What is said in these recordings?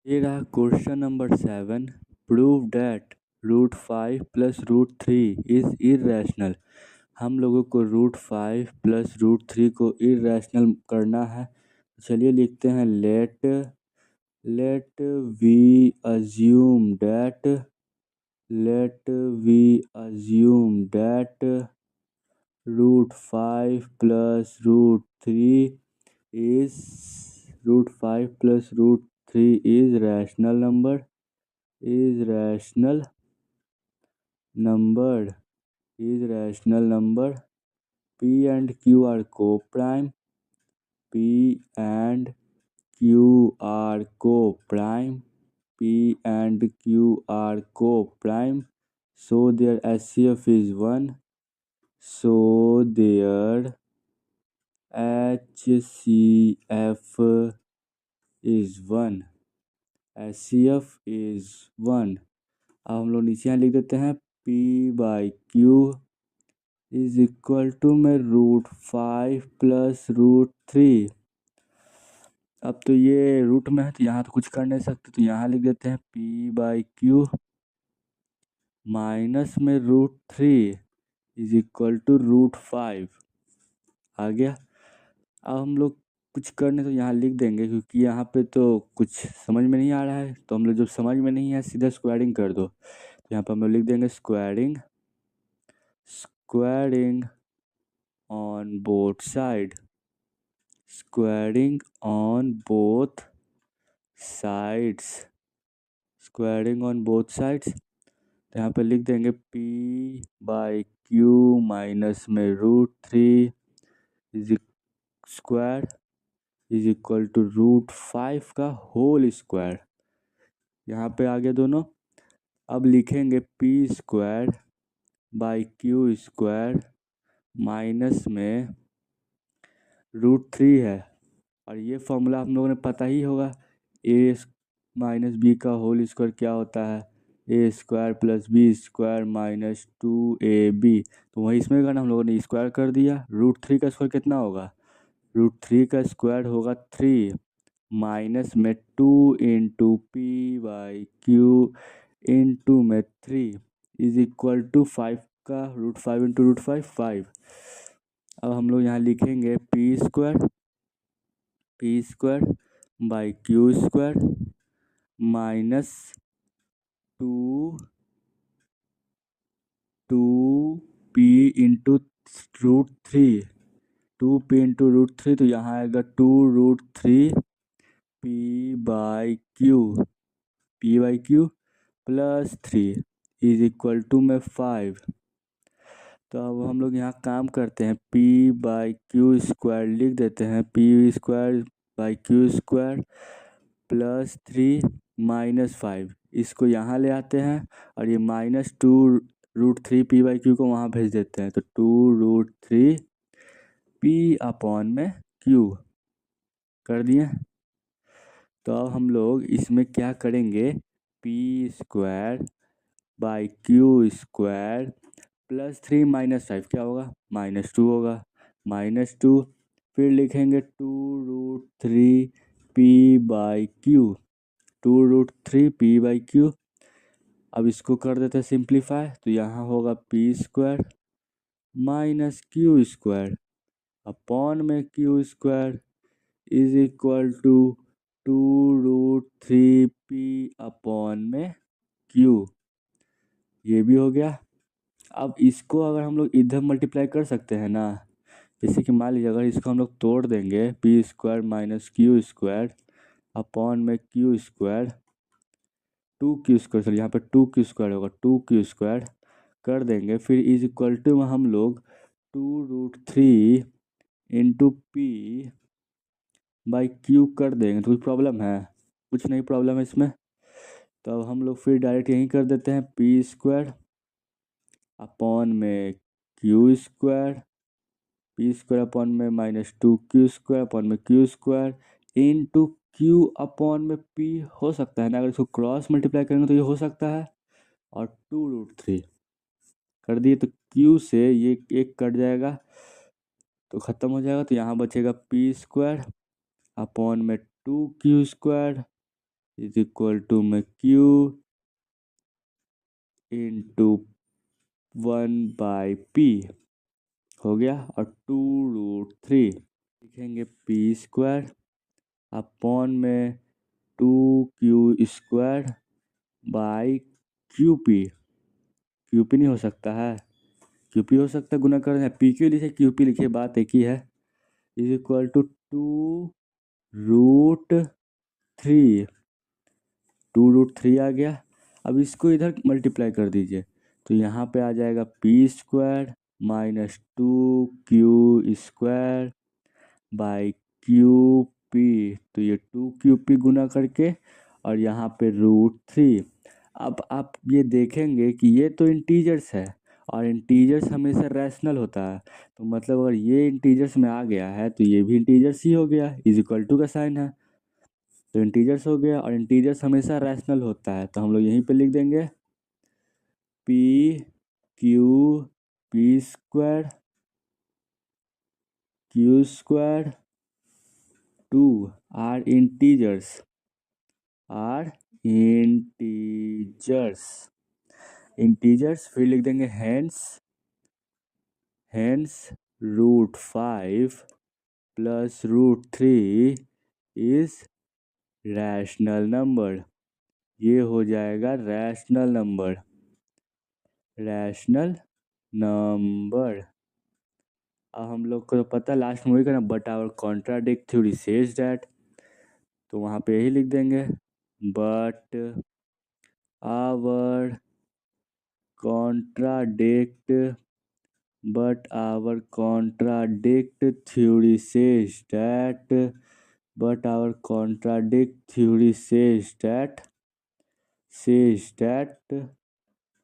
ये रहा question number 7। Prove that √5 plus √3 is irrational. हम लोगों को √5 प्लस √3 को इरेशनल करना है। चलिए लिखते हैं let we assume that √5 plus √3 is rational number. P and Q are co-prime. P and Q are co-prime. So their HCF is 1. So their HCF is 1. HCF is 1. अब हम लोग नीचे यहाँ लिख देते हैं P/Q इज इक्वल टू में √5 plus √3। अब तो ये रूट में है तो यहाँ तो कुछ कर नहीं सकते, तो यहाँ लिख देते हैं P/Q माइनस में √3 इज इक्वल टू √5 आ गया। अब हम लोग कुछ करने तो यहाँ लिख देंगे, क्योंकि यहाँ पे तो कुछ समझ में नहीं आ रहा है, तो हम लोग जब समझ में नहीं है सीधा स्क्वायरिंग कर दो। तो यहाँ पर हम लोग लिख देंगे squaring on both side. Squaring on both sides. तो यहाँ पर लिख देंगे P/Q माइनस में √3 स्क्वायर इज इक्वल टू √5 का होल स्क्वायर। यहाँ पे आ गया दोनों। अब लिखेंगे P/Q स्क्वायर माइनस में √3 है, और ये फॉर्मूला हम लोगों ने पता ही होगा, a माइनस बी का होल स्क्वायर क्या होता है, a square plus b square minus 2ab। तो वही इसमें करना, हम लोगों ने स्क्वायर कर दिया। √3 का स्क्वायर कितना होगा, √3 का स्क्वायर होगा 3 माइनस में 2 इंटू P/Q इंटू में 3 इज इक्वल टू 5 का √5 इंटू √5 5। अब हम लोग यहाँ लिखेंगे P square by Q square minus 2P into √3 तो यहाँ आएगा 2√3 P/Q plus 3 is equal to में 5। तो अब हम लोग यहाँ काम करते हैं, P/Q स्क्वायर लिख देते हैं, P square by Q square plus 3 minus 5, इसको यहाँ ले आते हैं और ये माइनस 2√3 P/Q को वहाँ भेज देते हैं, तो 2√3 P/Q कर दिए। तो अब हम लोग इसमें क्या करेंगे, P square by Q square plus 3 minus 5 क्या होगा, -2 होगा, -2। फिर लिखेंगे 2√3 P/Q। अब इसको कर देते हैं सिंप्लीफाई, तो यहाँ होगा P square minus Q square upon में Q square is equal to 2√3 P/Q। ये भी हो गया। अब इसको अगर हम लोग इधर मल्टीप्लाई कर सकते हैं ना, जैसे कि मान लीजिए अगर इसको हम लोग तोड़ देंगे, P square minus Q square upon में Q square 2Q square, sir यहाँ पे 2Q स्क्वायर होगा, 2Q स्क्वायर कर देंगे, फिर इज इक्वल टू में हम लोग 2√3 इंटू P/Q कर देंगे। तो कुछ प्रॉब्लम है, कुछ नहीं प्रॉब्लम है इसमें। तो अब हम लोग फिर डायरेक्ट यहीं कर देते हैं, P स्क्वायर अपॉन में Q स्क्वायर अपॉन में माइनस 2Q स्क्वायर अपॉन में Q square into Q upon में P हो सकता है ना, अगर इसको क्रॉस मल्टीप्लाई करेंगे तो ये हो सकता है, और 2√3 कर दिए, तो Q से ये एक कट जाएगा तो ख़त्म हो जाएगा, तो यहाँ बचेगा P स्क्वायर अपॉन में 2Q square is equal to में क्यू इंटू 1/p हो गया, और 2√3 लिखेंगे पी स्क्वायर अपॉन में 2q² बाई क्यूपी नहीं हो सकता है, क्यूपी हो सकता है, गुना कर पी क्यू लिखे क्यूपी लिखे, बात एक ही है। इज इक्वल टू 2√3 आ गया। अब इसको इधर मल्टीप्लाई कर दीजिए, तो यहाँ पे आ जाएगा p² minus 2q² by QP, तो ये 2q गुना करके और यहाँ पे √3। अब आप ये देखेंगे कि ये तो इंटीजर्स है और इंटीजर्स हमेशा रैशनल होता है, तो मतलब अगर ये इंटीजर्स में आ गया है तो ये भी इंटीजर्स ही हो गया, इज इक्वल टू का साइन है, तो इंटीजर्स हो गया और इंटीजर्स हमेशा रैशनल होता है, तो हम लोग यहीं पे लिख देंगे p q square 2 are integers फिर लिख देंगे hence √5 plus √3 is rational number, ये हो जाएगा रैशनल नंबर। अब हम लोग को पता है लास्ट में वही करना, but our contradict theory says that, तो वहाँ पे यही लिख देंगे but our contradict theory says that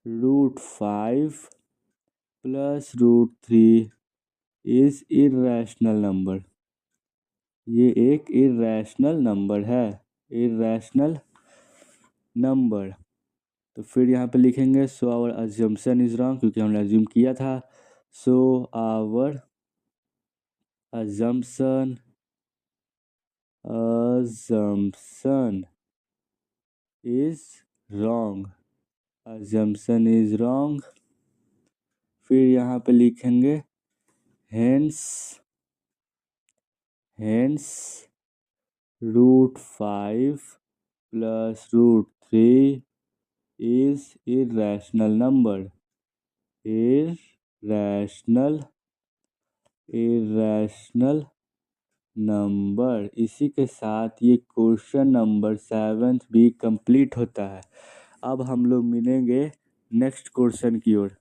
√5 plus √3 is irrational number, ये एक इर्रेशनल नंबर। तो फिर यहाँ पे लिखेंगे so our assumption is wrong, क्योंकि हमने अज्यूम किया था, so our assumption is wrong. फिर यहाँ पे लिखेंगे hence √5 plus √3 is irrational number. इसी के साथ ये क्वेश्चन नंबर 7 भी कंप्लीट होता है। अब हम लोग मिलेंगे नेक्स्ट क्वेश्चन की ओर।